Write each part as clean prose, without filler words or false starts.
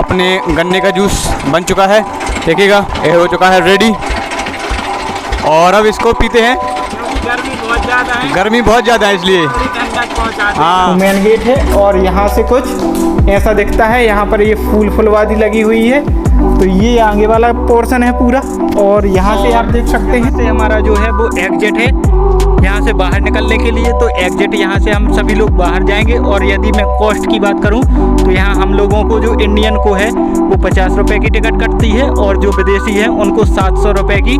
अपने गन्ने का जूस बन चुका है, देखिएगा ये हो चुका है रेडी। और अब इसको पीते हैं। गर्मी बहुत ज़्यादा है इसलिए हाँ मेन गेट है। और यहाँ से कुछ ऐसा दिखता है, यहाँ पर ये फुलवादी लगी हुई है, तो ये आगे वाला पोर्शन है पूरा। और यहाँ से आप देख सकते हैं से हमारा जो है वो एग्जिट है यहाँ से बाहर निकलने के लिए। तो एग्जिट यहाँ से हम सभी लोग बाहर जाएंगे। और यदि मैं कॉस्ट की बात करूँ तो यहाँ हम लोगों को जो इंडियन को है वो 50 रुपये की टिकट कटती है, और जो विदेशी है उनको 700 रुपये की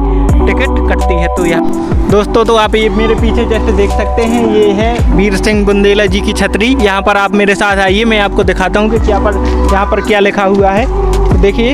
टिकट कटती है। तो यहाँ दोस्तों तो आप ये मेरे पीछे जैसे देख सकते हैं, ये है वीर सिंह बुंदेला जी की छतरी। यहाँ पर आप मेरे साथ आइए, मैं आपको दिखाता हूँ कि यहाँ पर क्या लिखा हुआ है। तो देखिए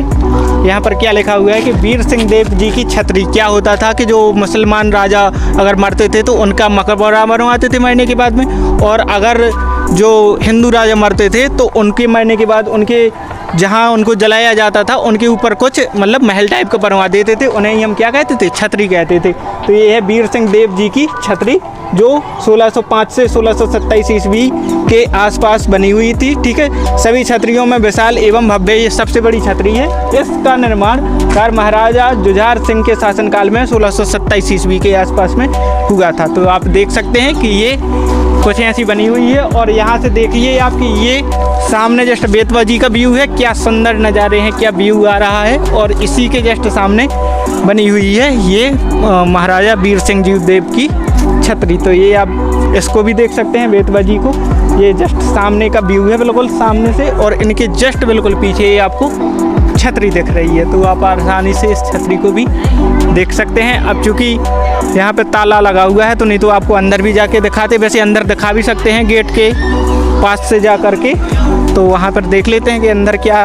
यहाँ पर क्या लिखा हुआ है कि वीर सिंह देव जी की छतरी। क्या होता था कि जो मुसलमान राजा अगर मरते थे तो उनका मकबरा बनवाते थे मरने के बाद में, और अगर जो हिंदू राजा मरते थे तो उनके मरने के बाद उनके जहाँ उनको जलाया जाता था उनके ऊपर कुछ मतलब महल टाइप का बनवा देते थे, उन्हें ही हम क्या कहते थे, छतरी कहते थे। तो ये है वीर सिंह देव जी की छतरी, जो 1605 से 1627 ईस्वी के आसपास बनी हुई थी। ठीक है, सभी छतरियों में विशाल एवं भव्य ये सबसे बड़ी छतरी है। इसका निर्माण महाराजा जुझार सिंह के शासनकाल में 1627 ईस्वी के आसपास में हुआ था। तो आप देख सकते हैं कि ये कुछ ऐसी बनी हुई है। और यहाँ से देखिए आपकी ये सामने जस्ट बेतवा जी का व्यू है, क्या सुंदर नज़ारे हैं, क्या व्यू आ रहा है। और इसी के जस्ट सामने बनी हुई है ये महाराजा वीर सिंह जी देव की छतरी। तो ये आप इसको भी देख सकते हैं बेतवा जी को, ये जस्ट सामने का व्यू है बिल्कुल सामने से। और इनके जस्ट बिल्कुल पीछे ये आपको छतरी दिख रही है, तो आप आसानी से इस छतरी को भी देख सकते हैं। अब चूँकि यहाँ पे ताला लगा हुआ है तो नहीं तो आपको अंदर भी जाके दिखाते, वैसे अंदर दिखा भी सकते हैं गेट के पास से जा कर के। तो वहाँ पर देख लेते हैं कि अंदर क्या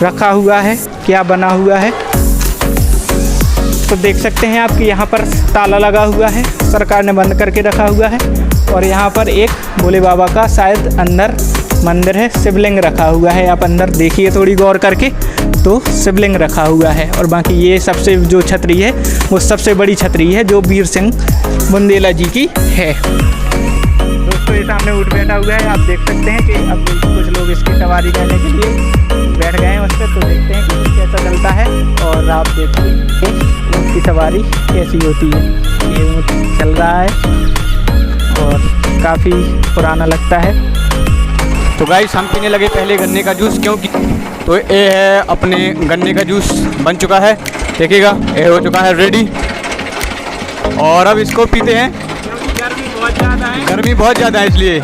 रखा हुआ है, क्या बना हुआ है। तो देख सकते हैं आप कि यहाँ पर ताला लगा हुआ है, सरकार ने बंद करके रखा हुआ है। और यहाँ पर एक भोले बाबा का शायद अंदर मंदिर है, शिवलिंग रखा हुआ है। आप अंदर देखिए थोड़ी गौर करके, तो शिवलिंग रखा हुआ है। और बाकी ये सबसे जो छतरी है वो सबसे बड़ी छतरी है जो वीर सिंह बुंदेला जी की है। दोस्तों ये सामने ऊँट बैठा हुआ है, आप देख सकते हैं कि अब कुछ लोग इसकी सवारी करने के लिए बैठ गए हैं उस पर। तो देखते हैं कि कैसा चलता है। और आप देखिए ऊँट की सवारी कैसी होती है। ये ऊँट चल रहा है और काफ़ी पुराना लगता है। तो गाइस हम पीने लगे पहले गन्ने का जूस, क्योंकि तो ये है अपने गन्ने का जूस बन चुका है, देखिएगा ये हो चुका है रेडी। और अब इसको पीते हैं। गर्मी बहुत ज़्यादा है इसलिए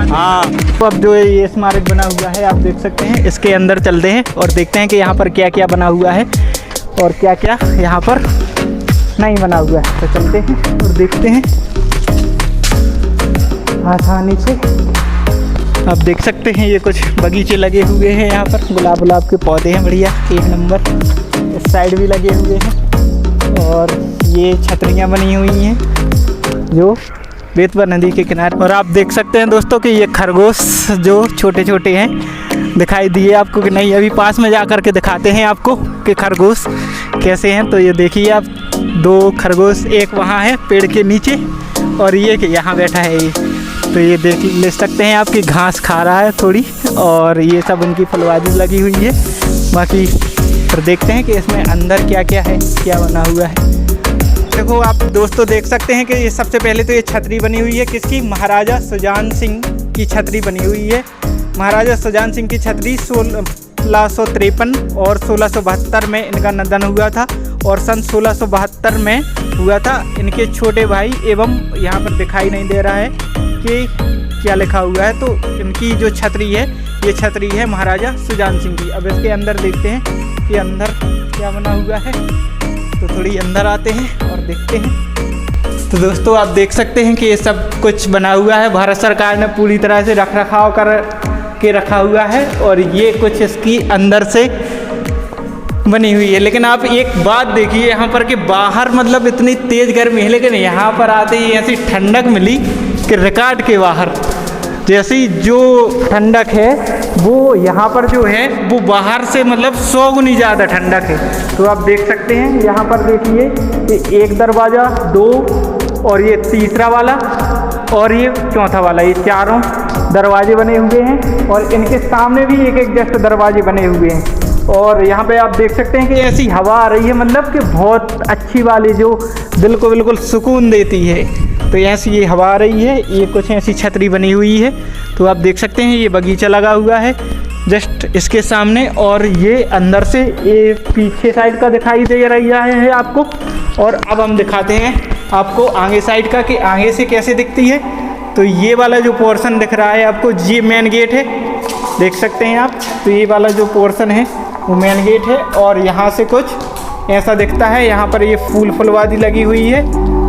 हाँ। तो अब जो ये स्मारक बना हुआ है आप देख सकते हैं, इसके अंदर चलते हैं और देखते हैं कि यहाँ पर क्या क्या बना हुआ है और क्या क्या यहाँ पर नहीं बना हुआ है। तो चलते हैं और देखते हैं आसानी से। आप देख सकते हैं ये कुछ बगीचे लगे हुए हैं, यहाँ पर गुलाब के पौधे हैं बढ़िया एक नंबर। इस साइड भी लगे हुए हैं। और ये छतरियाँ बनी हुई हैं जो बेतवा नदी के किनारे। और आप देख सकते हैं दोस्तों कि ये खरगोश जो छोटे छोटे हैं दिखाई दिए आपको कि नहीं, अभी पास में जा कर के दिखाते हैं आपको कि खरगोश कैसे हैं। तो ये देखिए आप, दो खरगोश, एक वहाँ है पेड़ के नीचे और ये कि यहाँ बैठा है ये। तो ये देख ले सकते हैं आपकी घास खा रहा है थोड़ी, और ये सब उनकी फलवाजी लगी हुई है। बाकी फिर देखते हैं कि इसमें अंदर क्या क्या है, क्या बना हुआ है। देखो आप दोस्तों देख सकते हैं कि ये सबसे पहले तो ये छतरी बनी हुई है किसकी, महाराजा सुजान सिंह की छतरी बनी हुई है। महाराजा सुजान सिंह की छतरी 1653 और 1672 में इनका निधन हुआ था। और सन 1672 में हुआ था। इनके छोटे भाई एवं यहाँ पर दिखाई नहीं दे रहा है कि क्या लिखा हुआ है। तो इनकी जो छतरी है ये छतरी है महाराजा सुजान सिंह की। अब इसके अंदर देखते हैं कि अंदर क्या बना हुआ है। तो थोड़ी अंदर आते हैं और देखते हैं। तो दोस्तों आप देख सकते हैं कि ये सब कुछ बना हुआ है, भारत सरकार ने पूरी तरह से रख रखाव कर के रखा हुआ है। और ये कुछ इसकी अंदर से बनी हुई है। लेकिन आप एक बात देखिए यहाँ पर कि बाहर मतलब इतनी तेज़ गर्मी है, लेकिन यहाँ पर आते ही ऐसी ठंडक मिली कि रिकॉर्ड के बाहर जैसी जो ठंडक है वो यहाँ पर जो है वो बाहर से मतलब 100 गुनी ज़्यादा ठंडक है। तो आप देख सकते हैं यहाँ पर देखिए कि एक दरवाज़ा, दो, और ये तीसरा वाला और ये चौथा वाला, ये चारों दरवाजे बने हुए हैं और इनके सामने भी एक एक जैसे दरवाजे बने हुए हैं। और यहाँ पे आप देख सकते हैं कि ऐसी हवा आ रही है, मतलब कि बहुत अच्छी वाली, जो दिल को बिल्कुल सुकून देती है। तो ऐसी ये हवा आ रही है। ये कुछ ऐसी छतरी बनी हुई है, तो आप देख सकते हैं ये बगीचा लगा हुआ है जस्ट इसके सामने। और ये अंदर से ये पीछे साइड का दिखाई दे रहा है आपको। और अब हम दिखाते हैं आपको आगे साइड का कि आगे से कैसे दिखती है। तो ये वाला जो पोर्शन दिख रहा है आपको, ये मेन गेट है, देख सकते हैं आप। तो ये वाला जो पोर्शन है वो मेन गेट है और यहाँ से कुछ ऐसा दिखता है। यहाँ पर ये फुलवादी लगी हुई है,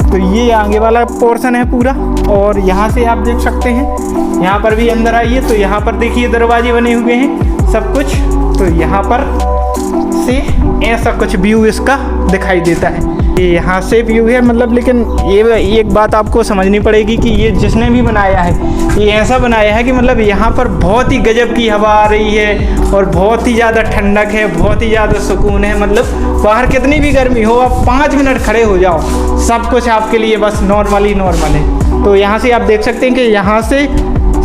तो ये आगे वाला पोर्शन है पूरा। और यहाँ से आप देख सकते हैं, यहाँ पर भी अंदर आइए तो यहाँ पर देखिए दरवाजे बने हुए हैं सब कुछ। तो यहाँ पर से ऐसा कुछ व्यू इसका दिखाई देता है। ये यहाँ से व्यू है मतलब, लेकिन ये एक बात आपको समझनी पड़ेगी कि ये जिसने भी बनाया है ये ऐसा बनाया है कि मतलब यहाँ पर बहुत ही गजब की हवा आ रही है और बहुत ही ज़्यादा ठंडक है, बहुत ही ज़्यादा सुकून है। मतलब बाहर कितनी भी गर्मी हो, आप 5 मिनट खड़े हो जाओ, सब कुछ आपके लिए बस नॉर्मल है। तो यहाँ से आप देख सकते हैं कि यहाँ से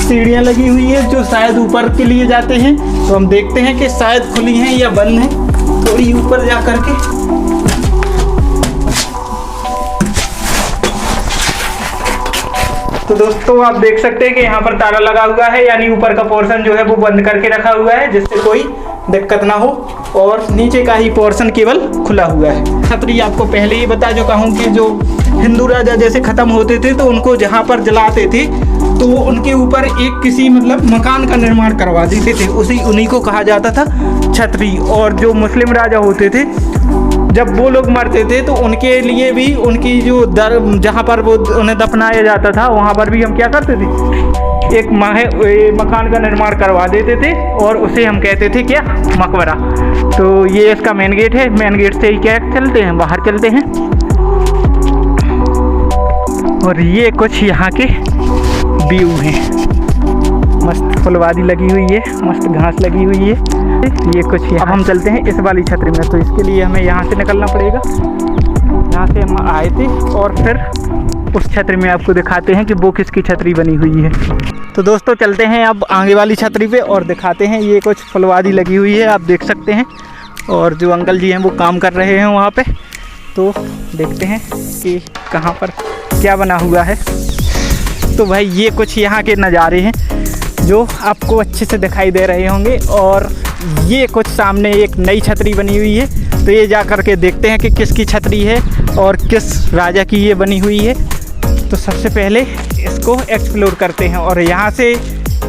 सीढ़ियाँ लगी हुई है जो शायद ऊपर के लिए जाते हैं। तो हम देखते हैं कि शायद खुली हैं या बंद हैं, थोड़ी ऊपर जा कर के। तो दोस्तों आप देख सकते हैं कि यहाँ पर ताला लगा हुआ है, यानी ऊपर का पोर्शन जो है वो बंद करके रखा हुआ है जिससे कोई दिक्कत ना हो, और नीचे का ही पोर्शन केवल खुला हुआ है। छतरी आपको पहले ही बता चुका हूँ कि जो हिंदू राजा जैसे ख़त्म होते थे तो उनको जहाँ पर जलाते थे तो वो उनके ऊपर एक किसी मतलब मकान का निर्माण करवा देते थे, उन्हीं को कहा जाता था छतरी। और जो मुस्लिम राजा होते थे जब वो लोग मरते थे तो उनके लिए भी उनकी जो जहाँ पर वो उन्हें दफनाया जाता था वहाँ पर भी हम क्या करते थे, एक मकान का निर्माण करवा देते थे और उसे हम कहते थे क्या, मकबरा। तो ये इसका मेन गेट है। मेन गेट से ही क्या चलते हैं, बाहर चलते हैं। और ये कुछ यहाँ के व्यू हैं, मस्त फुलवादी लगी हुई है, मस्त घास लगी हुई है। ये कुछ अब हम चलते हैं इस वाली छतरी में, तो इसके लिए हमें यहाँ से निकलना पड़ेगा। यहाँ से हम आए थे और फिर उस छतरी में आपको दिखाते हैं कि वो किसकी छतरी बनी हुई है। तो दोस्तों चलते हैं अब आगे वाली छतरी पे और दिखाते हैं। ये कुछ फुलवादी लगी हुई है, आप देख सकते हैं। और जो अंकल जी हैं वो काम कर रहे हैं वहाँ पे, तो देखते हैं कि कहाँ पर क्या बना हुआ है। तो भाई ये कुछ यहाँ के नज़ारे हैं जो आपको अच्छे से दिखाई दे रहे होंगे। और ये कुछ सामने एक नई छतरी बनी हुई है, तो ये जा कर के देखते हैं कि किसकी छतरी है और किस राजा की ये बनी हुई है। तो सबसे पहले इसको एक्सप्लोर करते हैं और यहाँ से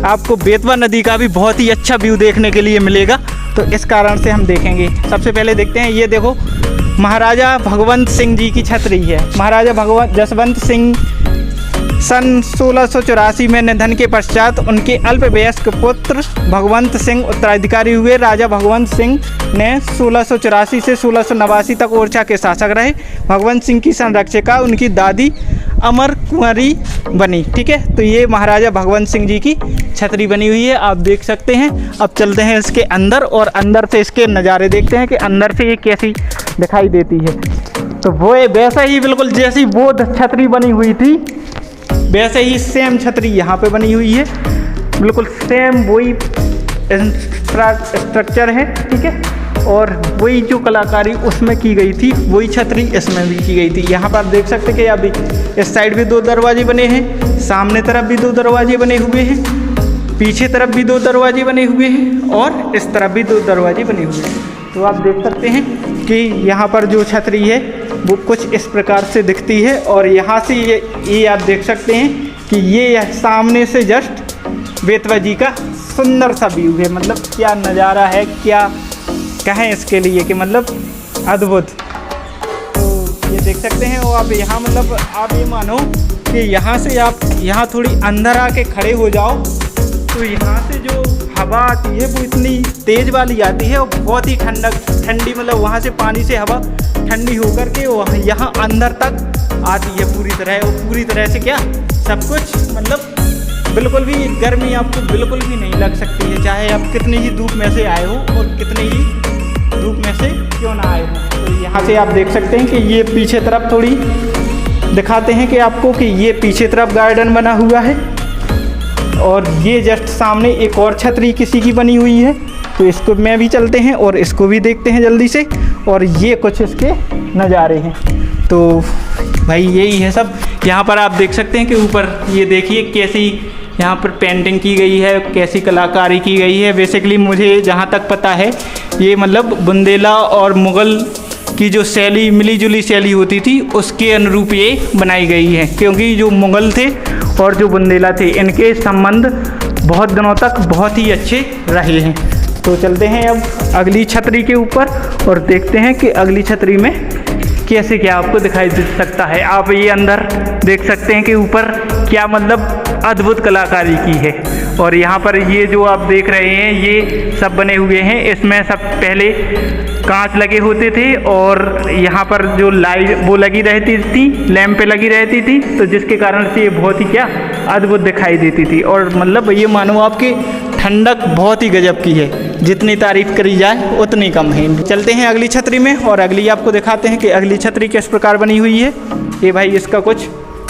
आपको बेतवा नदी का भी बहुत ही अच्छा व्यू देखने के लिए मिलेगा, तो इस कारण से हम देखेंगे। सबसे पहले देखते हैं, ये देखो महाराजा भगवंत सिंह जी की छतरी है। महाराजा जसवंत सिंह सन 1684 में निधन के पश्चात उनके अल्पवयस्क पुत्र भगवंत सिंह उत्तराधिकारी हुए। राजा भगवंत सिंह ने 1684 से 1689 तक ओरछा के शासक रहे। भगवंत सिंह की संरक्षिका उनकी दादी अमर कुंवरी बनी। ठीक है, तो ये महाराजा भगवंत सिंह जी की छतरी बनी हुई है, आप देख सकते हैं। अब चलते हैं इसके अंदर और अंदर से इसके नज़ारे देखते हैं कि अंदर से ये कैसी दिखाई देती है। तो वो वैसा ही बिल्कुल जैसी वो छतरी बनी हुई थी वैसे ही सेम छतरी यहाँ पे बनी हुई है, बिल्कुल सेम वही स्ट्रक्चर है। ठीक है, और वही जो कलाकारी उसमें की गई थी वही छतरी इसमें भी की गई थी। यहाँ पर देख सकते हैं कि अभी इस साइड भी 2 दरवाजे बने हैं, सामने तरफ भी 2 दरवाजे बने हुए हैं, पीछे तरफ भी 2 दरवाजे बने हुए हैं और इस तरफ भी 2 दरवाजे बने हुए हैं। तो आप देख सकते हैं कि यहाँ पर जो छतरी है वो कुछ इस प्रकार से दिखती है। और यहाँ से ये आप देख सकते हैं कि ये सामने से जस्ट बेतवा जी का सुंदर सा व्यू है। मतलब क्या नज़ारा है, क्या कहें इसके लिए कि मतलब अद्भुत। तो ये देख सकते हैं और आप यहाँ मतलब आप ये मानो कि यहाँ से आप यहाँ थोड़ी अंदर आके खड़े हो जाओ तो यहाँ से जो हवा आती है वो इतनी तेज़ वाली आती है और बहुत ही ठंडी, मतलब वहाँ से पानी से हवा ठंडी होकर के वहाँ यहाँ अंदर तक आती है पूरी तरह। और पूरी तरह से क्या सब कुछ मतलब बिल्कुल भी गर्मी आपको बिल्कुल भी नहीं लग सकती है, चाहे आप कितनी ही धूप में से आए हो और कितनी ही धूप में से क्यों ना आए हो। तो यहाँ से आप देख सकते हैं कि ये पीछे तरफ थोड़ी दिखाते हैं कि आपको कि ये पीछे तरफ गार्डन बना हुआ है और ये जस्ट सामने एक और छतरी किसी की बनी हुई है, तो इसको मैं भी चलते हैं और इसको भी देखते हैं जल्दी से। और ये कुछ इसके नज़ारे हैं। तो भाई यही है सब। यहाँ पर आप देख सकते हैं कि ऊपर ये देखिए कैसी यहाँ पर पेंटिंग की गई है, कैसी कलाकारी की गई है। बेसिकली मुझे जहाँ तक पता है ये मतलब बुंदेला और मुग़ल की जो शैली, मिली जुली शैली होती थी, उसके अनुरूप ये बनाई गई है। क्योंकि जो मुग़ल थे और जो बुंदेला थे, इनके संबंध बहुत दिनों तक बहुत ही अच्छे रहे हैं। तो चलते हैं अब अगली छतरी के ऊपर और देखते हैं कि अगली छतरी में कैसे क्या आपको दिखाई दे सकता है। आप ये अंदर देख सकते हैं कि ऊपर क्या मतलब अद्भुत कलाकारी की है। और यहाँ पर ये जो आप देख रहे हैं ये सब बने हुए हैं। इसमें सब पहले कांच लगे होते थे और यहाँ पर जो लाइट वो लगी रहती थी, लैंप पे लगी रहती थी, तो जिसके कारण से ये बहुत ही क्या अद्भुत दिखाई देती थी। और मतलब ये मानो आपके ठंडक बहुत ही गजब की है, जितनी तारीफ़ करी जाए उतनी कम है। चलते हैं अगली छतरी में और अगली आपको दिखाते हैं कि अगली छतरी किस प्रकार बनी हुई है। ये भाई इसका कुछ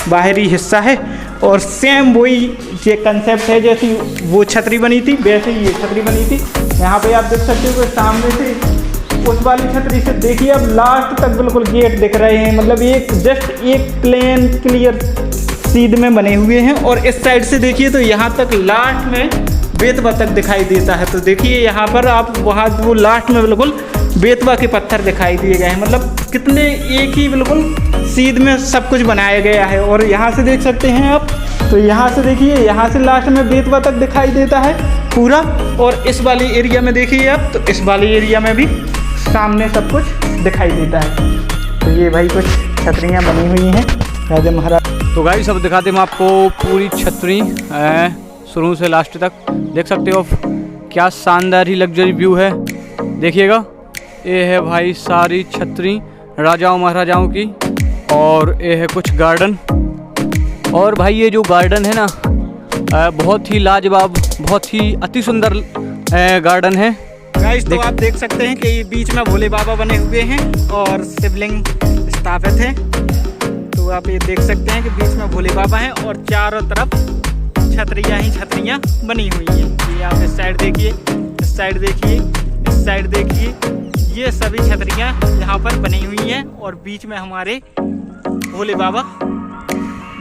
बाहरी हिस्सा है और सेम वही ये कंसेप्ट है, जैसी वो छतरी बनी थी वैसे ही ये छतरी बनी थी। यहाँ पे आप देख सकते हो कि सामने से उस वाली छतरी से देखिए अब लास्ट तक बिल्कुल गेट दिख रहे हैं। मतलब एक जस्ट एक प्लेन क्लियर सीध में बने हुए हैं। और इस साइड से देखिए तो यहाँ तक लास्ट में बेतवा तक दिखाई देता है। तो देखिए यहाँ पर आप वहाँ वो लास्ट में बिल्कुल बेतवा के पत्थर दिखाई दिए गए हैं। मतलब कितने एक ही बिल्कुल सीध में सब कुछ बनाया गया है। और यहाँ से देख सकते हैं आप, तो यहाँ से देखिए यहाँ से लास्ट में बेतवा तक दिखाई देता है पूरा। और इस वाली एरिया में देखिए आप, तो इस वाली एरिया में भी सामने सब कुछ दिखाई देता है। तो ये भाई कुछ छतरियाँ बनी हुई हैं राजा महाराज। तो गाइस सब दिखाते हैं हम आपको पूरी छतरी शुरू से लास्ट तक। देख सकते हो क्या शानदार ही लग्जरी व्यू है, देखिएगा। ये है भाई सारी छतरी राजाओं महाराजाओं की। और ये है कुछ गार्डन। और भाई ये जो गार्डन है ना बहुत ही लाजवाब, बहुत ही अति सुंदर गार्डन है। गाइस तो आप देख सकते हैं कि बीच में भोले बाबा बने हुए हैं और शिवलिंग स्थापित है। तो आप ये देख सकते हैं कि बीच में भोले बाबा हैं और चारों तरफ छतरियाँ ही छतरियाँ बनी हुई हैं। ये आप इस साइड देखिए, इस साइड देखिए, इस साइड देखिए, ये सभी छतरियाँ यहाँ पर बनी हुई हैं और बीच में हमारे भोले बाबा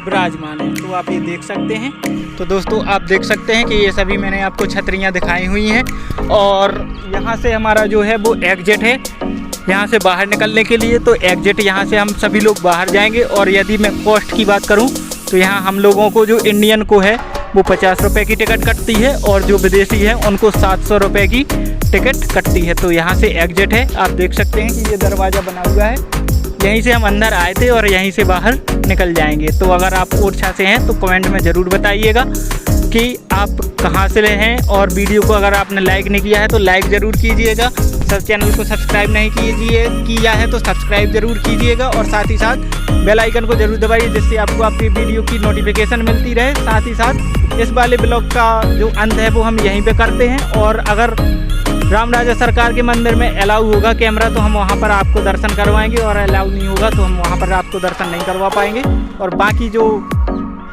विराजमान हैं। तो आप ये देख सकते हैं। तो दोस्तों आप देख सकते हैं कि ये सभी मैंने आपको छतरियाँ दिखाई हुई हैं। और यहाँ से हमारा जो है वो एग्जिट है, यहाँ से बाहर निकलने के लिए। तो एग्जिट यहाँ से हम सभी लोग बाहर जाएंगे। और यदि मैं कॉस्ट की बात करूँ तो यहाँ हम लोगों को जो इंडियन को है वो 50 रुपये की टिकट कटती है और जो विदेशी है उनको 700 रुपये की टिकट कटती है। तो यहाँ से एग्जिट है, आप देख सकते हैं कि ये दरवाज़ा बना हुआ है, यहीं से हम अंदर आए थे और यहीं से बाहर निकल जाएंगे। तो अगर आप ओरछा से हैं तो कमेंट में ज़रूर बताइएगा कि आप कहाँ से हैं। और वीडियो को अगर आपने लाइक नहीं किया है तो लाइक ज़रूर कीजिएगा। सब चैनल को सब्सक्राइब नहीं किया है तो सब्सक्राइब ज़रूर कीजिएगा। और साथ ही साथ बेल आइकन को ज़रूर दबाइए, जिससे आपको आपकी वीडियो की नोटिफिकेशन मिलती रहे। साथ ही साथ इस वाले ब्लॉग का जो अंत है वो हम यहीं पे करते हैं। और अगर राम राजा सरकार के मंदिर में अलाउ होगा कैमरा तो हम वहाँ पर आपको दर्शन करवाएंगे, और अलाउ नहीं होगा तो हम वहाँ पर आपको दर्शन नहीं करवा पाएंगे। और बाकी जो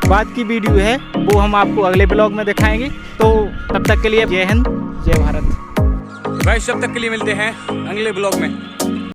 बाद की वीडियो है वो हम आपको अगले ब्लॉग में दिखाएंगे। तो तब तक के लिए जय हिंद, जय भारत। भाई सब तक के लिए मिलते हैं अगले ब्लॉग में।